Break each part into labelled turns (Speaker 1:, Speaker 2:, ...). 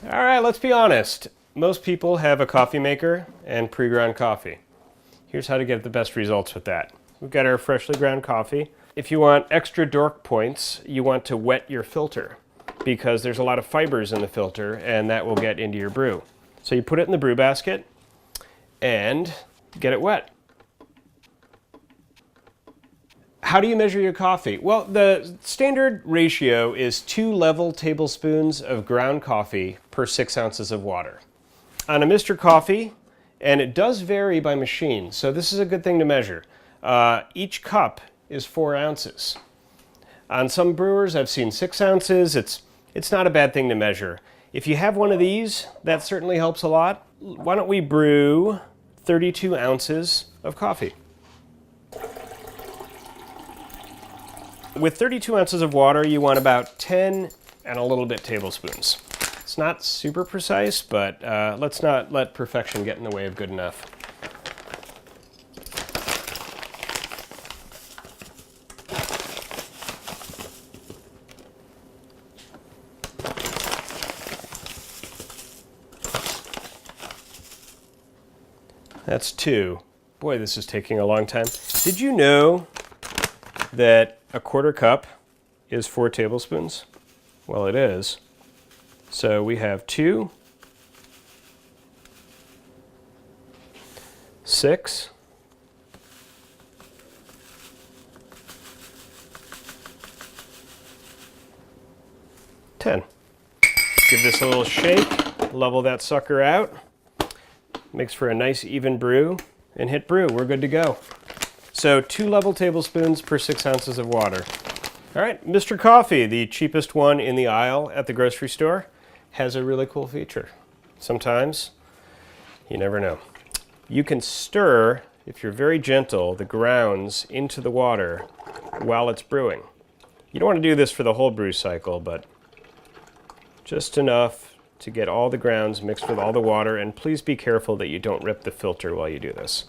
Speaker 1: All right, let's be honest. Most people have a coffee maker and pre-ground coffee. Here's how to get the best results with that. We've got our freshly ground coffee. If you want extra dork points, you want to wet your filter because there's a lot of fibers in the filter and that will get into your brew. So you put it in the brew basket and get it wet. How do you measure your coffee? Well, the standard ratio is 2 level tablespoons of ground coffee per 6 ounces of water. On a Mr. Coffee, and it does vary by machine, so this is a good thing to measure. Each cup is 4 ounces. On some brewers, I've seen 6 ounces. It's not a bad thing to measure. If you have one of these, that certainly helps a lot. Why don't we brew 32 ounces of coffee? With 32 ounces of water, you want about 10 and a little bit tablespoons. It's not super precise, but let's not let perfection get in the way of good enough. That's 2. Boy, this is taking a long time. Did you know that a quarter cup is 4 tablespoons? Well, it is. So we have 2, 6, 10. Give this a little shake, level that sucker out. Makes for a nice even brew, and hit brew. We're good to go. So 2 level tablespoons per 6 ounces of water. All right, Mr. Coffee, the cheapest one in the aisle at the grocery store, has a really cool feature. Sometimes, you never know. You can stir, if you're very gentle, the grounds into the water while it's brewing. You don't want to do this for the whole brew cycle, but just enough to get all the grounds mixed with all the water, and please be careful that you don't rip the filter while you do this.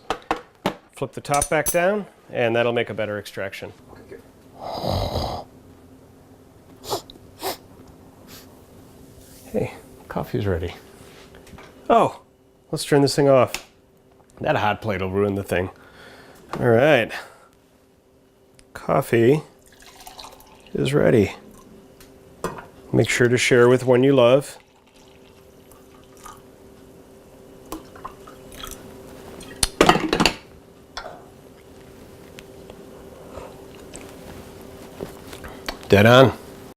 Speaker 1: Flip the top back down, and that'll make a better extraction. Hey, coffee's ready. Oh, let's turn this thing off. That hot plate will ruin the thing. All right. Coffee is ready. Make sure to share with one you love. Dead on.